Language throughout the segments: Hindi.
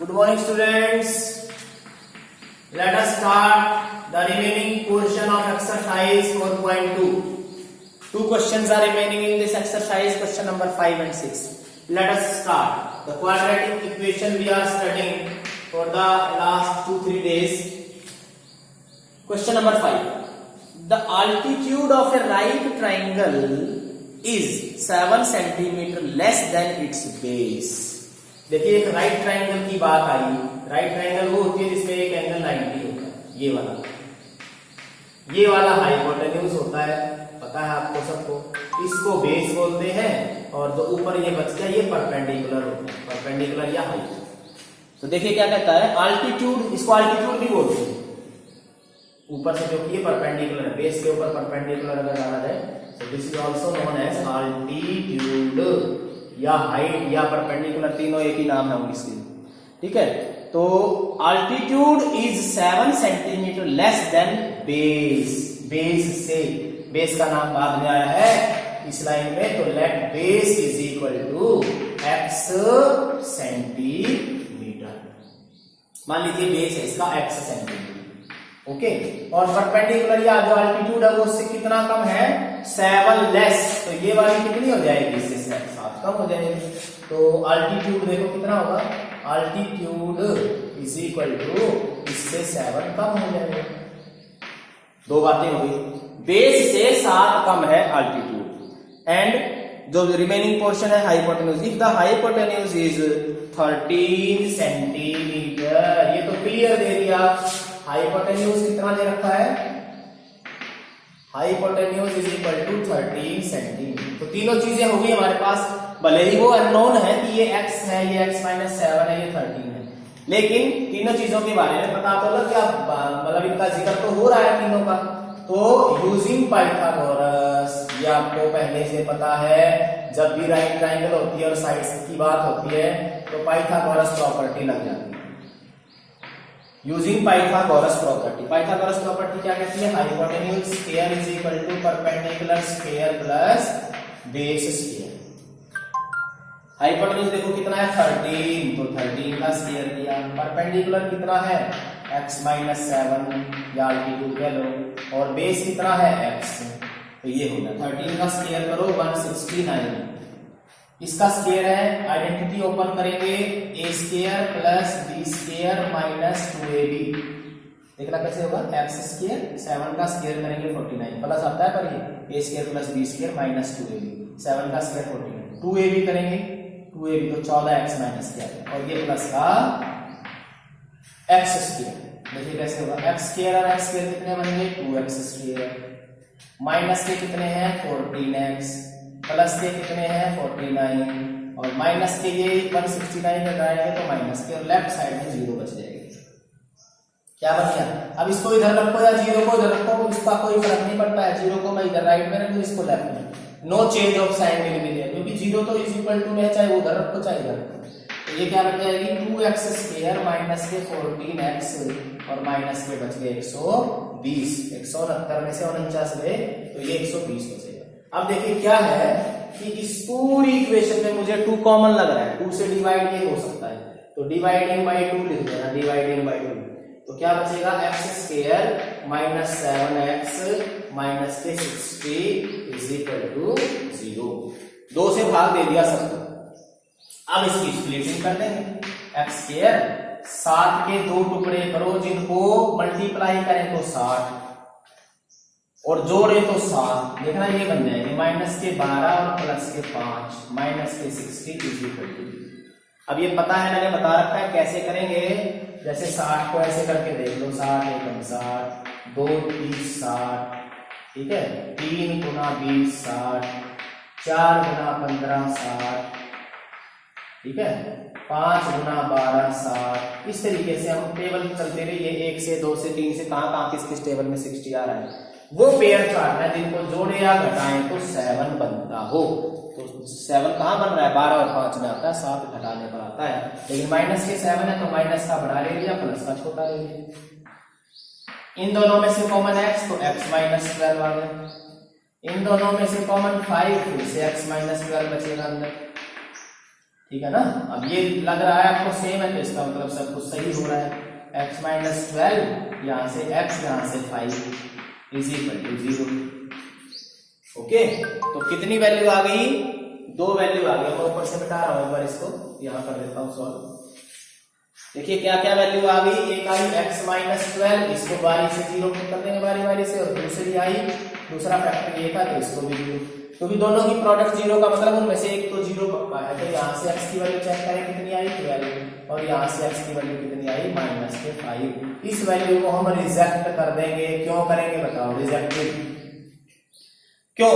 Good morning, students. Let us start the remaining portion of exercise 4.2. Two questions are remaining in this exercise, question number 5 and 6. Let us start. The quadratic equation we are studying for the last 2-3 days. Question number 5. The altitude of a right triangle is 7 centimeter less than its base. देखिए एक राइट ट्रायंगल की बात आई। राइट ट्रायंगल वो होती है जिसमें एक एंगल 90 होता है, ये वाला हाइपोटेन्यूज होता है, पता है आपको सबको। इसको बेस बोलते हैं और जो ऊपर ये बच गया ये परपेंडिकुलर होता है, परपेंडिकुलर या हाइट। तो देखिए क्या कहता है, अल्टीट्यूड, इसको अल्टीट्यूड भी बोलते हैं। ऊपर से जो कि ये परपेंडिकुलर है, बेस के ऊपर परपेंडिकुलर अगर डाला जाए तो this is also known as altitude या हाइट या परपेंडिकुलर, तीनों एक ही नाम है इसके। ठीक है, तो altitude is 7 centimetre less than base. Base से, बेस का नाम बाद में आया है इस लाइन में, तो let base is equal to x centimetre. मान लीजिए बेस है इसका x सेंटीमीटर, ओके। और परपेंडिकुलर या जो अल्टीट्यूड है वो उससे कितना कम है, 7 लेस, तो ये वाली कितनी हो जाएगी, इससे 7 कम हो जाएगी। तो अल्टीट्यूड देखो कितना होगा, अल्टीट्यूड इज इक्वल टू इससे 7 कम हो जाएगा। दो बातें हो गई, बेस से 7 कम है अल्टीट्यूड, एंड जो रिमेनिंग पोर्शन है hypotenuse, if the hypotenuse is 13 centimetre, ये तो क्लियर दे दिया। हाइपोटेन्यूज कितना दे रखा है, hypotenuse is equal to 13 centimetre. तो तीनों चीजें होगी हमारे पास, भले ही वो अननोन है कि ये x है, ये x - 7 है, ये 13 है, लेकिन तीनों चीजों के बारे में पता तो लग गया, मतलब इनका जिक्र तो हो रहा है तीनों का। तो यूजिंग पाइथागोरस, ये आपको पहले से पता है, जब भी राइट ट्रायंगल होती है और साइड्स की बात होती है तो पाइथागोरस प्रॉपर्टी लग जाती है। Using Pythagoras property, Pythagoras property क्या कहती है, hypotenuse square is equal to perpendicular square plus base square. Hypotenuse देखो कितना है 13, तो 13 का स्क्वायर किया। परपेंडिकुलर कितना है x - 7 या अल्टीट्यूड कह लो, और बेस कितना है x, तो ये हो गया 13 का स्क्वायर करो 169। इसका स्क्वायर है, आइडेंटिटी ओपन करेंगे, a square plus b square minus 2ab। देखना कैसे होगा, x स्क्वायर 7 का स्क्वायर करेंगे 49 प्लस आता है, पर ये a square plus b square minus 2ab, 7 का स्क्वायर 49, 2ab करेंगे, 2ab तो 14x माइनस किया, और ये प्लस का x स्क्वायर। देखिए कैसे होगा, x स्क्वायर और x स्क्वायर कितने बनेंगे, 2x स्क्वायर, माइनस के कितने हैं 14x, प्लस के कितने हैं 49, और माइनस के ये 169 लगाएंगे तो माइनस के, और लेफ्ट साइड में 0 बच जाएगी। क्या बन गया, अब इसको इधर रखो या 0 को इधर रखो, इसका कोई फर्क नहीं पड़ता है। 0 को मैं इधर राइट में रखूं, इसको लेफ्ट में, no change of sign will be there, क्योंकि 0 तो इज इक्वल टू में, चाहे वो उधर रखो चाहे इधर रखो। तो ये क्या बन जाएगी, 2x स्क्वायर माइनस के 14x, और माइनस के बच गए 120, 169 में से 49 गए तो ये 120 बचेगा। अब देखिए क्या है कि इस पूरी इक्वेशन में मुझे 2 कॉमन लग रहा है, 2 से डिवाइड ये हो सकता है, तो डिवाइडिंग बाई 2 लिख देना, डिवाइडिंग बाई 2, तो क्या बचेगा, x square minus 7x minus के 60 इज इक्वल टू 0। 2 से भाग दे दिया सबको। अब इसकी स्प्लिटिंग कर देंगे, x स्क्वायर 7 के 2 टुकड़े करो, जिनको मल्टीप्लाई करें तो 60 और जोड़े तो 7, देखना ये बन जाएंगे माइनस के 12 और प्लस के 5 माइनस के 60 इज इक्वल टू। अब ये पता है, मैंने बता रखा है कैसे करेंगे, जैसे 60 को ऐसे करके देख लो, 60 एकम 60, 2 30 60, ठीक है, 3 गुना 20 60, 4 गुना 15 60, ठीक है, 5 गुना 12 60। इस तरीके से हम टेबल चलते रहिए, 1 से 2 से 3 से कहां किस टेबल में 60 आ रहा है, वो पेयर चार्ट है जिनको जोड़े या घटाएं तो 7 बनता हो। तो 7 कहां बन रहा है, 12 और 5 में आता है, 7 घटाने पर आता है, लेकिन माइनस के 7 है तो माइनस का बड़ा ले लिया, प्लस का छोटा ले लिया। इन दोनों में से कॉमन x, तो x - 12 आ गया। इन दोनों में से कॉमन 5, फिर से x - 12 बचेगा अंदर। ठीक है ना। अब ये लग रहा है आपको सेम है, तो इसका मतलब सब कुछ सही हो रहा है। x माइनस 12 यहाँ से x यहाँ से 5 इज इक्वल टू 0। ओके, तो कितनी वैल्यू आ गई? 2 वैल्यू आ गई। मैं ऊपर से बता रहा हूँ, एक बार इसको यहाँ कर देता हूँ सॉल्व। देखिए क्या क्या वैल्यू आ गई। एक आई x माइनस 12, इसको बारी से 0 कर देंगे बारी बारी से, और दूसरी आई, दूसरा फैक्टर ये था तो इसको भी 0, क्योंकि दोनों की प्रोडक्ट 0 का मतलब उनमें से एक तो 0 पक्का है। तो यहाँ से x की वैल्यू चेक करें कितनी आई, 12, और यहाँ से x की वैल्यू कितनी आई, -5। इस वैल्यू को हम रिजेक्ट कर देंगे। क्यों करेंगे बताओ रिजेक्टेड? क्यों?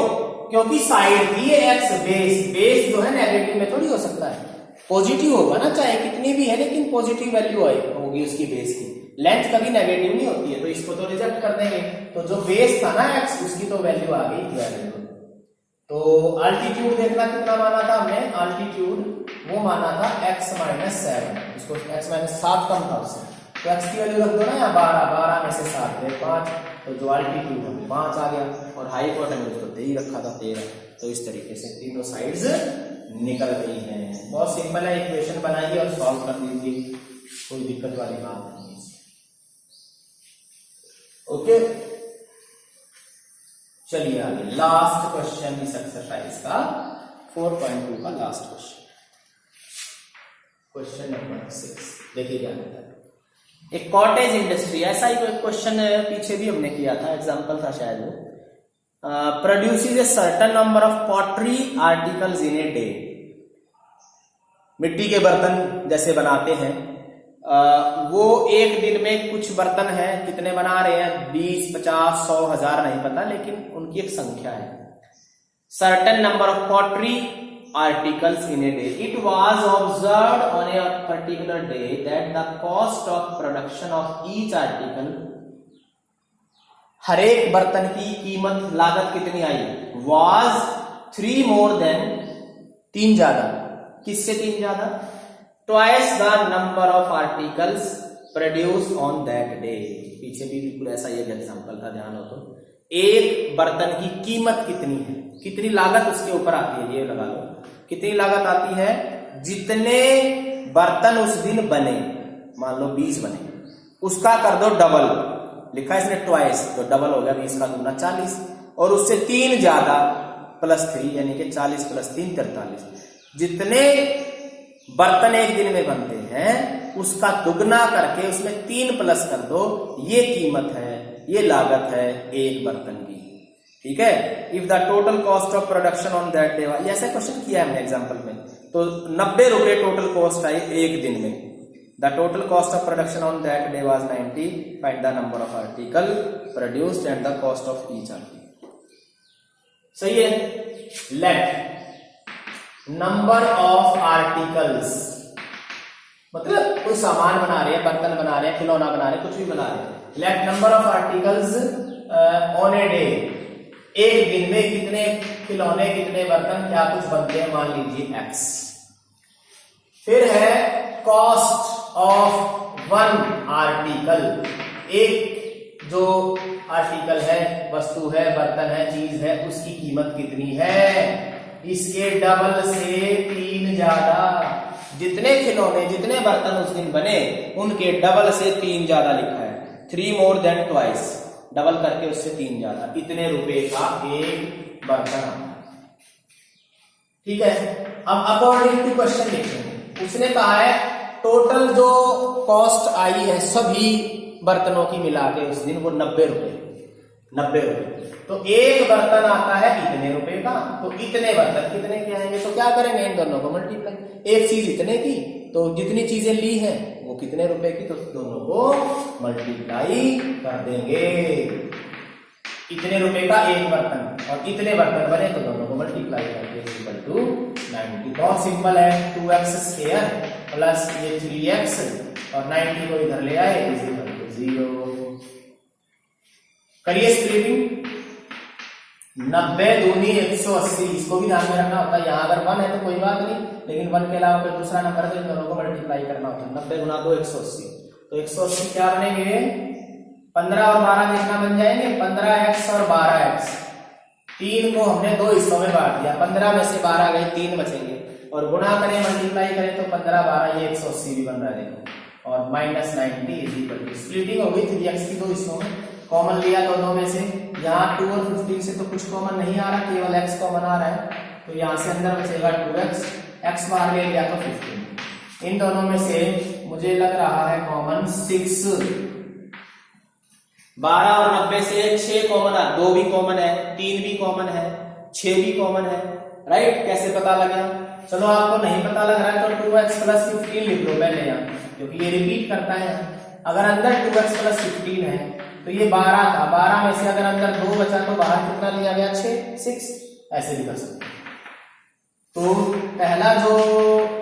क्योंकि साइड थी ये x, बेस जो है नेगेटिव में थोड़ी हो सकता है, पॉजिटिव होगा ना, चाहे कितनी भी है, लेकिन पॉजिटिव वैल्यू आई होगी उसकी बेस की। लेंथ कभी नेगेटिव नहीं होती है, तो इसको तो रिजेक्ट कर देंगे। तो जो बेस था ना x, उसकी तो वैल्यू आ गई 12। तो अल्टीट्यूड देखना कितना माना था हमने, अल्टीट्यूड वो माना था x माइनस 7, इसको x माइनस 7 कम था उससे, तो x की वैल्यू रख दो ना यहाँ 12 में से 7 है 5, तो जो अल्टीट्यूड है 5 आ गया, और हाइपोटेन्यूज तो 13 रखा था 13। तो इस तरीके से तीनों साइड्स निकल गई हैं। बहुत सिंपल है, इक्वेशन बनाइए और सॉल्व कर दीजिए, कोई दिक्कत वाली बात नहीं है। ओके, चलिए आगे लास्ट क्वेश्चन इस एक्सरसाइज का 4.2 का लास्ट क्वेश्चन, क्वेश्चन नंबर 6। देखिए क्या कहता है। एक कॉटेज इंडस्ट्री, ऐसा ही कोई क्वेश्चन पीछे भी हमने किया था, एग्जांपल था शायद वो, produces a certain number of pottery articles in a day. मिट्टी के बर्तन जैसे बनाते हैं, वो एक दिन में कुछ बर्तन है, कितने बना रहे हैं, 20, 50, 100, 1000 नहीं पता, लेकिन उनकी एक संख्या है। Certain number of pottery articles in a day. It was observed on a particular day that the cost of production of each article, हर एक बर्तन की कीमत लागत कितनी आई, वाज 3 मोर देन, 3 ज्यादा, किससे 3 ज्यादा, twice the number of articles produce on that day. पीछे भी बिल्कुल ऐसा ही एग्जांपल था, ध्यान हो तो। एक बर्तन की कीमत कितनी है, कितनी लागत उसके ऊपर आती है, ये लगा लो, कितनी लागत आती है, जितने बर्तन उस दिन बने, मान लो 20 बने, उसका कर दो डबल, लिखा है इसने ट्वाइस, तो डबल हो गया 20 का दूना 40, और उससे 3 ज्यादा +3, यानी कि 40 + 3 43। जितने बर्तन एक दिन में बनते हैं उसका दुगना करके उसमें 3 प्लस कर दो, ये कीमत है, ये लागत है एक बर्तन की। ठीक है, if the total cost of production on that day, ऐसा क्वेश्चन किया है हमने एग्जांपल में, तो 90 रुपए टोटल कॉस्ट आई एक दिन में। The total cost of production on that day was 90, find the number of article produced and the cost of each article. सही है। लेट नंबर ऑफ आर्टिकल्स, मतलब कोई सामान बना रहे हैं, बर्तन बना रहे हैं, खिलौना बना रहे हैं, कुछ भी बना रहे हैं। Let number of articles on a day, एक दिन में कितने खिलौने, कितने बर्तन, क्या कुछ बनते हैं, मान लीजिए x। फिर है कॉस्ट ऑफ 1 आर्टिकल, एक जो आर्टिकल है, वस्तु है, बर्तन है, चीज है, उसकी कीमत कितनी है, इसके डबल से 3 ज्यादा। जितने खिलौने, जितने बर्तन उस दिन बने, उनके डबल से 3 ज्यादा लिखा है, 3 मोर देन ट्वाइस, डबल करके उससे 3 ज्यादा, इतने रुपए का एक बर्तन आता है। ठीक है, अब अकॉर्डिंग टू क्वेश्चन लिखेंगे। उसने कहा है टोटल जो कॉस्ट आई है सभी बर्तनों की मिला के उस दिन, वो 90 रुपए, 90 रुपए। तो एक बर्तन आता है इतने रुपए का, तो इतने बर्तन कितने के आएंगे, तो क्या करेंगे, इन दोनों को मल्टीप्लाई। एक चीज इतने की, तो जितनी चीजें ली हैं वो कितने रुपए की, तो दोनों को मल्टीप्लाई कर देंगे। इतने रुपए का एक बर्तन और इतने बर्तन बने, तो दोनों को मल्टीप्लाई करके इक्वल टू 90। बहुत सिंपल है, 2x² प्लस ये 3x और 90 को इधर ले आए, इज इक्वल टू 0। करिए स्प्लिटिंग, 90 दूनी 180, इसको भी ध्यान में रखना होता है। यहाँ अगर 1 है तो कोई बात नहीं, लेकिन 1 के अलावा कोई दूसरा नंबर है तो इन दोनों को मल्टीप्लाई करना होता है। 90 गुना 2 180, तो 180 क्या बनेंगे, 15 और 12 कितना बन जाएंगे, 15x और 12x। 3 को हमने 2 हिस्सों में बांट दिया, 15 में से 12 गए, 3 बचेंगे। और गुणा करें मल्टीप्लाई करें तो 15 12 ये 180 भी बन रहा है देखो, और -90 इज इक्वल टू स्प्लिटिंग हो गई 3x की दो हिस्सों में, कॉमन लिया दोनों में से, यहाँ 2 और 15 से तो कुछ कॉमन नहीं आ रहा, केवल x कॉमन आ रहा है, तो यहाँ से अंदर बचेगा 2x, x बाहर ले लिया तो 15। इन दोनों में से मुझे लग रहा है कॉमन 6, 12 और 90 से 6 कॉमन है, 2 भी कॉमन है, 3 भी कॉमन है, 6 भी कॉमन है, राइट। कैसे पता लगा? चलो आपको नहीं पता लग रहा है तो 2x + 15 लिख लो पहले यहाँ, क्योंकि ये रिपीट करता है। अगर अंदर 2x + 15 है तो ये 12 था, 12 में से अगर अंदर 2 बचा तो बाहर कितना लिया गया? 6, ऐसे भी कर सकते हैं। तो पहला जो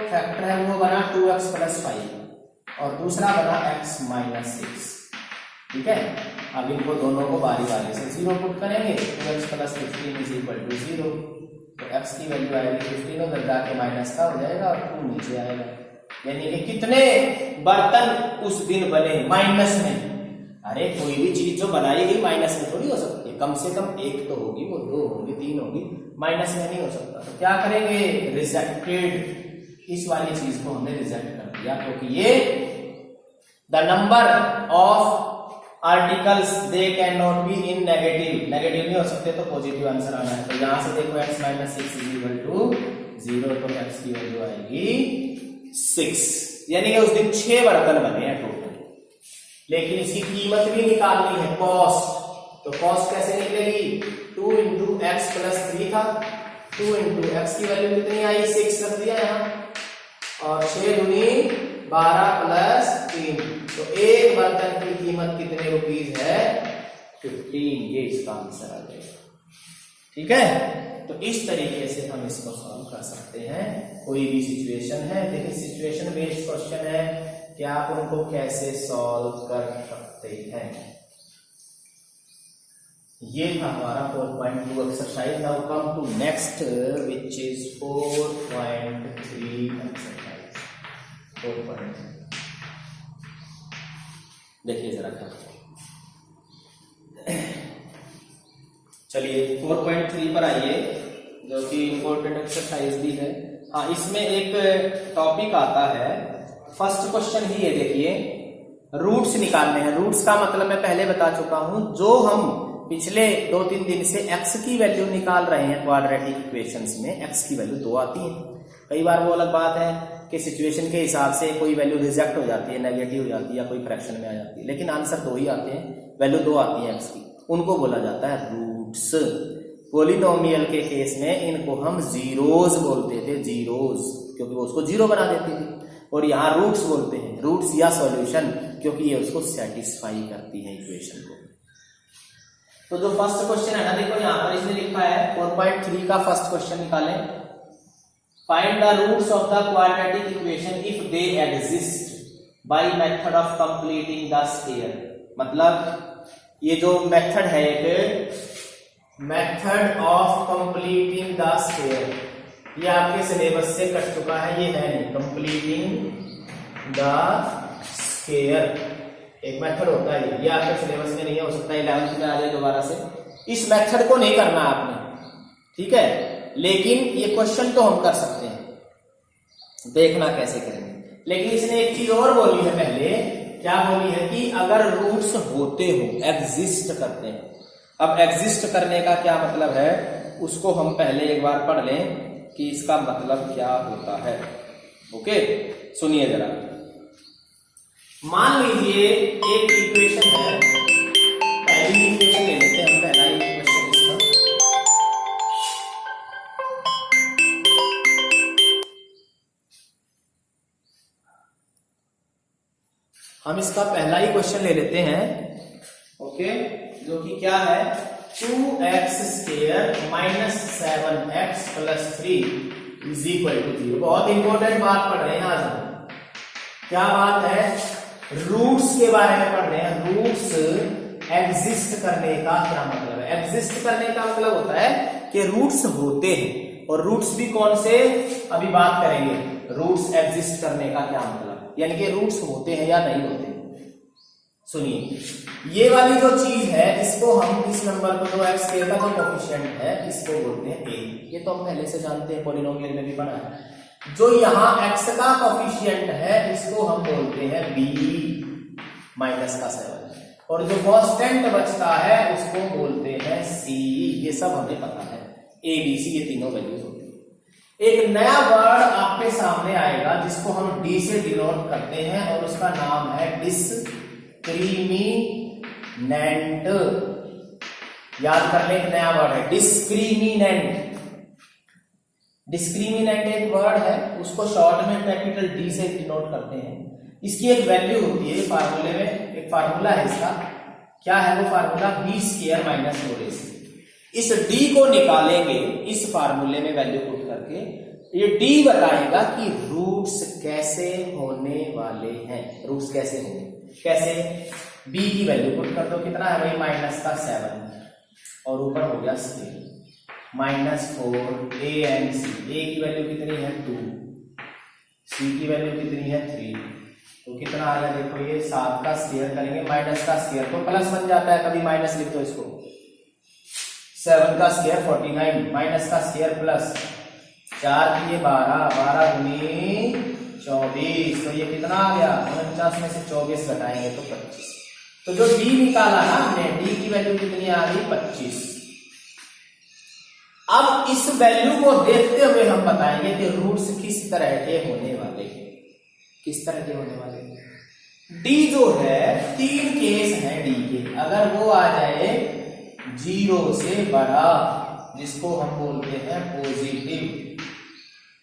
फैक्टर है वो बना 2x + 5 और दूसरा बना x - 6, ठीक है। अब इनको दोनों को बारी बारी से 0 पुट करेंगे, 2x + 15 इज इक्वल टू 0, तो x की वैल्यू आएगी 15, उधर जाके माइनस का हो जाएगा और 2 नीचे आएगा। यानी कि कितने बर्तन उस दिन बने माइनस में? अरे कोई भी चीज जो बनाई गई माइनस में थोड़ी हो सकती है, कम से कम 1 तो होगी, वो 2 होगी, 3 होगी, माइनस में नहीं हो सकता। तो क्या करेंगे? रिजेक्टेड, इस वाली चीज को हमने रिजेक्ट कर दिया, क्योंकि ये the number of articles they can not be in negative, negative नहीं हो सकते, तो पॉजिटिव आंसर आना है। तो यहां से देखो x - 6 इज इक्वल टू 0, तो x की वैल्यू आएगी 6, यानी कि उस दिन 6 बर्तन बने हैं टोटल। लेकिन इसकी कीमत भी निकालनी है, कॉस्ट, तो कॉस्ट कैसे निकलेगी? 2 × x + 3 था, 2 × x की वैल्यू कितनी आई? 6 रख दिया यहाँ, और 6 दूनी 12 + 3, तो एक बर्तन की कीमत कितने रुपीज है? 15, ये इसका आंसर आ जाएगा, ठीक है। तो इस तरीके से हम इसको सॉल्व कर सकते हैं। कोई भी सिचुएशन है, देखिए सिचुएशन बेस्ड क्वेश्चन है कि आप उनको कैसे सॉल्व कर सकते हैं। ये था हमारा 4.2 exercise. Now come to next which is 4.3 exercise. 4.3 देखिए जरा क्या, चलिए 4.3 पर आइए, जो कि इंपॉर्टेंट एक्सरसाइज भी है। हाँ, इसमें एक टॉपिक आता है, फर्स्ट क्वेश्चन ही है, देखिए रूट्स निकालने हैं। रूट्स का मतलब मैं पहले बता चुका हूं, जो हम पिछले 2-3 दिन से x की वैल्यू निकाल रहे हैं क्वाड्रेटिक इक्वेशंस में, x की वैल्यू 2 आती है। कई बार वो अलग बात है कि सिचुएशन के हिसाब से कोई वैल्यू रिजेक्ट हो जाती है, नेगेटिव हो जाती है, या कोई फ्रैक्शन में आ जाती है, लेकिन आंसर 2 ही आते हैं, वैल्यू 2 आती है x की, उनको बोला जाता है रूट्स। पॉलिनोमियल के केस में इनको हम जीरोज बोलते थे, जीरोज, क्योंकि वो उसको 0 बना देती थी। और यहाँ रूट्स बोलते हैं, रूट्स या सॉल्यूशन, क्योंकि ये उसको सेटिस्फाई करती है इक्वेशन को। तो जो फर्स्ट क्वेश्चन है ना, देखो यहाँ पर इसने लिखा है 4.3 का फर्स्ट क्वेश्चन निकालें। Find the roots of the quadratic equation if they exist by method of completing the square. मतलब ये जो मेथड है, एक method of completing the square, ये आपके सिलेबस से कट चुका है, ये है नहीं, कंप्लीटिंग द स्क्वायर एक मेथड होता है, ये आपके सिलेबस में नहीं है, हो सकता है 11th में आ जाए दोबारा से। इस मेथड को नहीं करना आपने, ठीक है, लेकिन ये क्वेश्चन तो हम कर सकते हैं, देखना कैसे करेंगे। लेकिन इसने एक चीज और बोली है पहले, क्या बोली है कि अगर रूट्स होते हो, एग्जिस्ट करते हैं। अब एग्जिस्ट करने का क्या मतलब है, उसको हम पहले एक बार पढ़ लें कि इसका मतलब क्या होता है। ओके, सुनिए जरा। मान लीजिए एक इक्वेशन है, पहली इक्वेशन ले लेते हैं हम, पहला इक्वेशन इसका। हम इसका पहला ही क्वेश्चन ले लेते हैं, ओके, जो कि क्या है 2x square minus 7x plus 3 is equal to 0। बहुत इंपॉर्टेंट बात पढ़ रहे हैं आज हम। क्या बात है, रूट्स के बारे में पढ़ रहे हैं। रूट्स एग्जिस्ट करने का क्या मतलब है? एग्जिस्ट करने का मतलब होता है कि रूट्स होते हैं, और रूट्स भी कौन से, अभी बात करेंगे। रूट्स एग्जिस्ट करने का क्या मतलब, यानी कि रूट्स होते हैं या नहीं होते। सुनिए, ये वाली जो चीज है, इसको हम, इस नंबर को, जो x का जो कोफिशिएंट है, इसको बोलते हैं a। ये तो हम पहले से जानते हैं, पॉलिनोमियल में भी पढ़ा है। जो यहाँ x का कोफिशिएंट है इसको हम बोलते हैं b माइनस का 7 और जो कांस्टेंट बचता है उसको बोलते हैं c। ये सब हमें पता है, a b c ये तीनों वैल्यूज होती है। एक नया वर्ड आपके सामने आएगा जिसको हम d से डिनोट करते हैं और उसका नाम है डिस्क्रिमिनेंट। याद कर ले, एक नया वर्ड है डिस्क्रिमिनेंट। डिस्क्रिमिनेंट एक वर्ड है, उसको शॉर्ट में कैपिटल डी से डिनोट करते हैं। इसकी एक वैल्यू होती है फार्मूले में, एक फार्मूला है इसका। क्या है वो formula? B square minus 4ac। इस डी को निकालेंगे इस फार्मूले में वैल्यू पुट करके, ये डी बताएगा कि रूट्स कैसे होने वाले हैं। रूट्स कैसे होंगे, कैसे? बी की वैल्यू पुट कर दो, कितना है भाई? माइनस का 7 और ऊपर हो गया square -4 a and c। a की वैल्यू कितनी है? 2। c की वैल्यू कितनी है? 3। तो कितना आ गया? देखो ये 7 का स्क्वायर करेंगे, माइनस का स्क्वायर तो प्लस बन जाता है, कभी माइनस लिख दो इसको। 7 का स्क्वायर 49, माइनस का स्क्वायर प्लस 4 की 12, 12 दूनी 24। तो ये कितना आ गया? 49 में से 24 घटाएंगे तो 25। तो जो d निकाला ना हमने, d की वैल्यू कितनी आ गई? 25। अब इस वैल्यू को देखते हुए हम बताएंगे कि रूट्स किस तरह के होने वाले हैं। किस तरह के होने वाले हैं? डी जो है, 3 केस हैं डी के। अगर वो आ जाए 0 से बड़ा, जिसको हम बोलते हैं पॉजिटिव,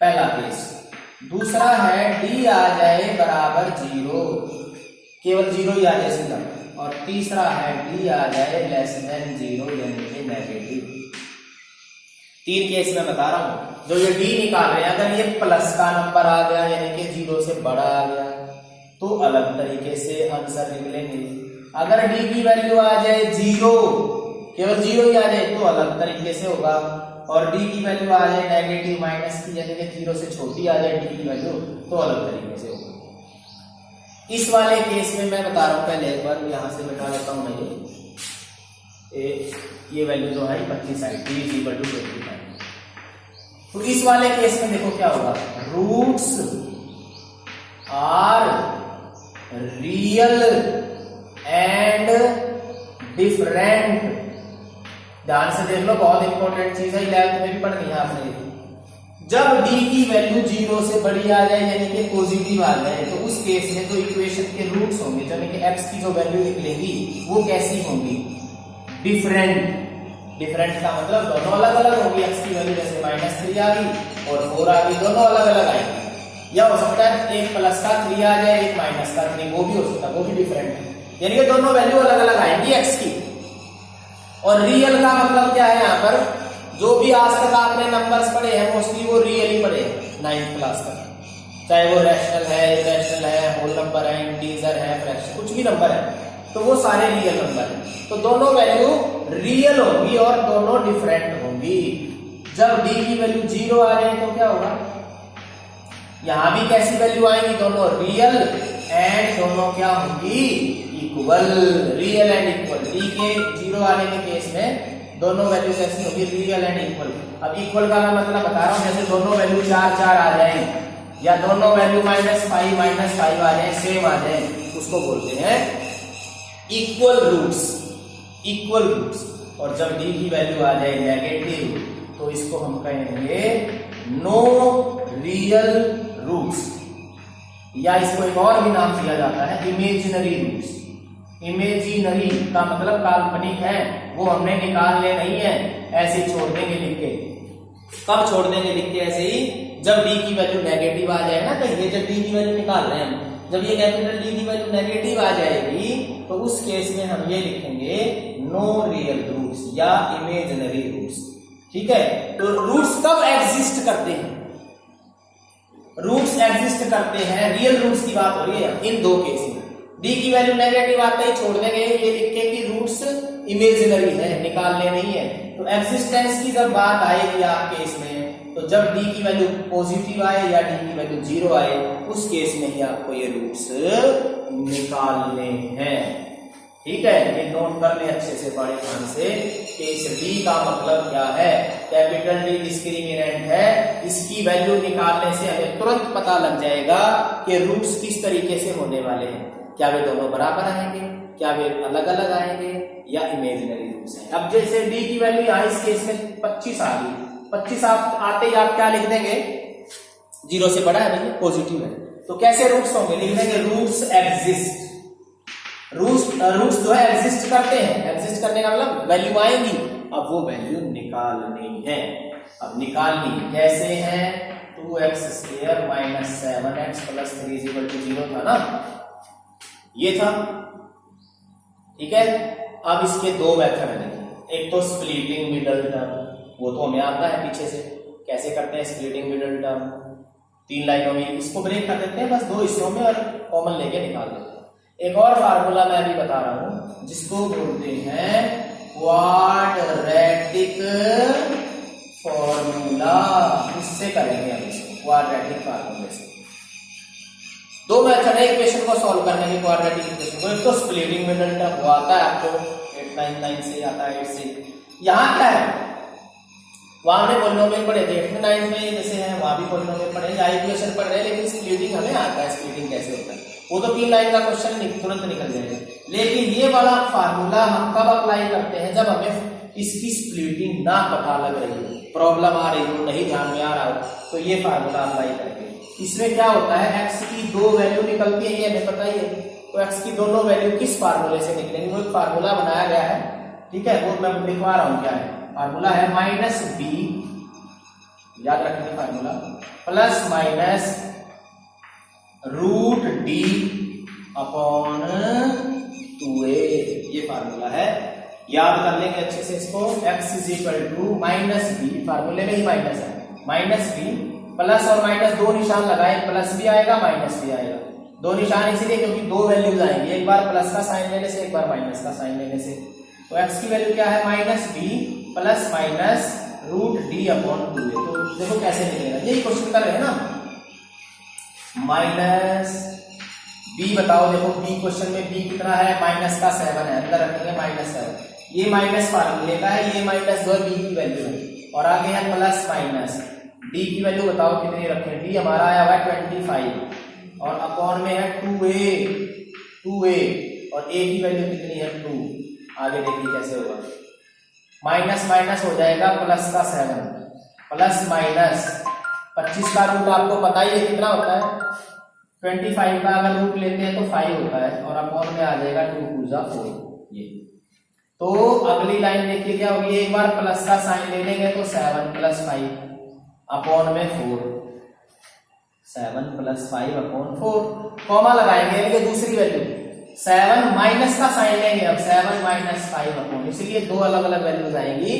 पहला केस। दूसरा है डी आ जाए बराबर 0, केवल 0 ही आ जाए सीधा। और तीसरा है डी आ जाए लेस देन 0 यानी कि नेगेटिव। 3 केस में बता रहा हूं। जो ये डी निकाल रहे हैं, अगर ये प्लस का नंबर आ गया यानी कि 0 से बड़ा आ गया तो अलग तरीके से आंसर निकलेंगे। अगर डी की वैल्यू आ जाए 0, केवल 0 ही आ जाए तो अलग तरीके से होगा। और डी की वैल्यू आ जाए नेगेटिव माइनस की, यानी कि 0 से छोटी आ जाए डी की वैल्यू तो अलग तरीके से होगा। इस वाले केस में मैं बता रहा हूं, पहले एक बार यहां से मिटा लेता हूं मैं ये वैल्यू जो है 25 आई, डी इज इक्वल टू 25। तो इस वाले केस में देखो क्या होगा? Roots are real and different. ध्यान से देख लो, बहुत इंपॉर्टेंट चीज है, 11th में भी पढ़नी है आपने। जब d की वैल्यू 0 से बड़ी आ जाए यानी कि पॉजिटिव आ जाए, तो उस केस में जो इक्वेशन के रूट्स होंगे, यानी कि x की जो वैल्यू निकलेगी वो कैसी होंगी? डिफरेंट। डिफरेंट का मतलब दोनों अलग अलग होगी। x की वैल्यू जैसे -3 आ गई और 4 आ गई, दोनों अलग अलग आएगी। या हो सकता है एक प्लस का 3 आ जाए, एक माइनस का 3, वो भी हो सकता है, वो भी डिफरेंट है। यानी कि दोनों वैल्यू अलग अलग आएंगी x की। और रियल का मतलब क्या है? यहाँ पर जो भी आज तक आपने नंबर्स पढ़े हैं मोस्टली वो रियल ही पढ़े हैं 9th क्लास तक, चाहे वो रैशनल है, इरेशनल है, होल नंबर है, इंटीजर है, फ्रैक्शन, कुछ भी नंबर है तो वो सारे रियल नंबर हैं। तो दोनों वैल्यू रियल होगी और दोनों डिफरेंट होंगी। जब d की वैल्यू 0 आ रही है तो क्या होगा? यहां भी कैसी वैल्यू आएंगी? दोनों रियल एंड दोनों क्या होंगी? Equal. Real and equal. d के 0 आने के केस में दोनों वैल्यू कैसी होगी? Real and equal. अब इक्वल का मैं मतलब बता रहा हूं, जैसे दोनों वैल्यू 4 4 आ जाए या दोनों वैल्यू -5 आ जाए, सेम आ जाए, उसको बोलते हैं इक्वल रूट्स। Equal roots. और जब d की वैल्यू आ जाए नेगेटिव तो इसको हम कहेंगे नो रियल रूट्स, या इसको एक और भी नाम दिया जाता है इमेजिनरी रूट्स। इमेजिनरी का मतलब काल्पनिक है, वो हमने निकालने नहीं है, ऐसे छोड़ देंगे लिख के। कब छोड़ देंगे लिख के? ऐसे ही जब d की वैल्यू नेगेटिव आ जाए ना, कहिए जब d की वैल्यू निकाल रहे हैं हम, जब ये कैपिटल D की वैल्यू नेगेटिव आ जाएगी तो उस केस में हम ये लिखेंगे नो रियल रूट्स या इमेजिनरी रूट्स। ठीक है? तो रूट्स कब एग्जिस्ट करते हैं? रूट्स एग्जिस्ट करते हैं, रियल रूट्स की बात हो रही है इन दो केस में। d की वैल्यू नेगेटिव आते ही छोड़ देंगे, ये लिख के कि रूट्स इमेजिनरी है, निकालने नहीं है। तो एग्जिस्टेंस की जब बात आएगी आपके इसमें, तो जब d की वैल्यू पॉजिटिव आए या d की वैल्यू 0 आए, उस केस में ही आपको ये रूट्स निकालने हैं। ठीक है, ये नोट कर ले अच्छे से बड़े ध्यान से कि इस डी का मतलब क्या है। कैपिटल डी डिस्क्रिमिनेंट है, इसकी वैल्यू निकालने से हमें तुरंत पता लग जाएगा कि रूट्स किस तरीके से होने वाले हैं। क्या वे दोनों बराबर आएंगे, क्या वे अलग अलग आएंगे, या इमेजिनरी रूट्स हैं। अब जैसे डी की वैल्यू यहाँ इस केस में 25 आ गई, 25 आप आते ही आप क्या लिख देंगे, 0 से बड़ा है भैया, पॉजिटिव है, तो कैसे रूट्स होंगे, लिख देंगे रूट्स एग्जिस्ट। रूट्स जो है एग्जिस्ट करते हैं, एग्जिस्ट करने का मतलब वैल्यू आएंगी, अब वो वैल्यू निकालनी है। अब निकालनी कैसे है, 2x² - 7x + 3 = 0 था ना, ये था, ठीक है। अब इसके दो मेथड हैं, एक तो स्प्लिटिंग मिडल टर्म, वो तो हमें आता है पीछे से, कैसे करते हैं स्प्लिटिंग मिडल टर्म, 3 लाइनों में इसको ब्रेक कर देते हैं बस 2 हिस्सों में और कॉमन लेके निकाल देते हैं। एक और फार्मूला मैं अभी बता रहा हूं जिसको बोलते हैं क्वाड्रेटिक फॉर्मूला, इससे करेंगे हम इसको क्वाड्रेटिक फार्मूले से। दो मेथड है इक्वेशन को सॉल्व करने के, क्वाड्रेटिक इक्वेशन को, एक तो स्प्लिटिंग मिडल टर्म वो आता है आपको 899 से आता है 8 से। यहाँ क्या है, वहां हमने पॉलिनोमियल पढ़े थे 8 में 9 में जैसे है, वहां भी पॉलिनोमियल पढ़े, या इक्वेशन पढ़ रहे हैं, लेकिन स्प्लिटिंग हमें आता है, स्प्लिटिंग कैसे होता है वो तो 3 लाइन का क्वेश्चन तुरंत निकल जाएगा। लेकिन ये वाला फार्मूला हम कब अप्लाई करते हैं, जब हमें इसकी स्प्लिटिंग ना पता लग रही हो, प्रॉब्लम आ रही हो, नहीं ध्यान में आ रहा हो, तो ये फार्मूला अप्लाई करेंगे। इसमें क्या होता है, x की 2 वैल्यू निकलती है, ये हमें पता ही है, तो x की दोनों वैल्यू किस फार्मूले से निकलेंगे, वो एक फार्मूला बनाया गया है, ठीक है, वो मैं लिखवा रहा हूं क्या है, फार्मूला है -b, याद रखिए फार्मूला, ± √d अपॉन 2a, ये फार्मूला है, याद कर लेंगे अच्छे से इसको। x -b, फार्मूले में ही माइनस है, -b, प्लस और माइनस दो निशान लगाए, प्लस भी आएगा माइनस भी आएगा, दो निशान इसलिए क्योंकि दो वैल्यूज आएंगी, एक बार प्लस का साइन लेने से, एक बार माइनस का साइन लेने से। तो x की वैल्यू क्या है, -b ± √d अपॉन 2a। तो देखो कैसे निकलेगा, यही क्वेश्चन कर रहे हैं ना, -b बताओ, देखो b क्वेश्चन में b कितना है, -7 है, अंदर रखेंगे -7, ये माइनस फार्मूले का है, ये माइनस जो है b की वैल्यू है, और आगे है प्लस माइनस, d की वैल्यू बताओ कितनी रखें, d हमारा आया हुआ है 25, और अपॉन में है 2a, और a की वैल्यू कितनी है 2, आगे देखिए कैसे होगा, माइनस माइनस हो जाएगा प्लस का 7, प्लस माइनस 25 का रूट आपको पता ही है कितना होता है, 25 का अगर रूट लेते हैं तो 5 होता है, और अपॉन में आ जाएगा 2 × 4, ये। तो अगली लाइन देखिए क्या होगी, एक बार प्लस का साइन ले लेंगे तो 7 + 5 अपॉन में 4, 7 + 5 अपॉन 4, कॉमा लगाएंगे यानी कि दूसरी वैल्यू 7 माइनस का साइन लेंगे, अब 7 - 5 अपॉन, इसलिए दो अलग अलग वैल्यूज आएंगी,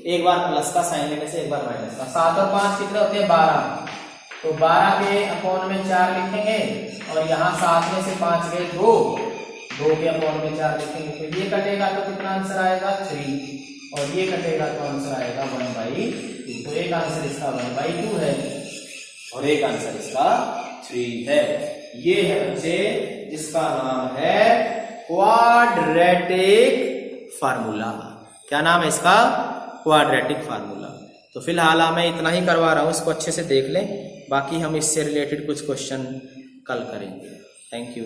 एक बार प्लस का साइन लेने से, एक बार माइनस का। 7 और 5 कितने होते हैं 12, तो 12 के अपॉन में 4 लिखेंगे, और यहाँ 7 में से 5 गए 2 के अपॉन में 4 लिखेंगे, तो ये कटेगा तो कितना आंसर आएगा 3, और ये कटेगा तो आंसर आएगा 1/2। तो एक आंसर इसका 1/2 है, और एक आंसर इसका 3 है। ये है बच्चे जिसका नाम है क्वाड्रेटिक फार्मूला। क्या नाम है इसका, क्वाड्रेटिक फार्मूला। तो फिलहाल मैं इतना ही करवा रहा हूं, इसको अच्छे से देख लें, बाकी हम इससे रिलेटेड कुछ क्वेश्चन कल करेंगे। Thank you.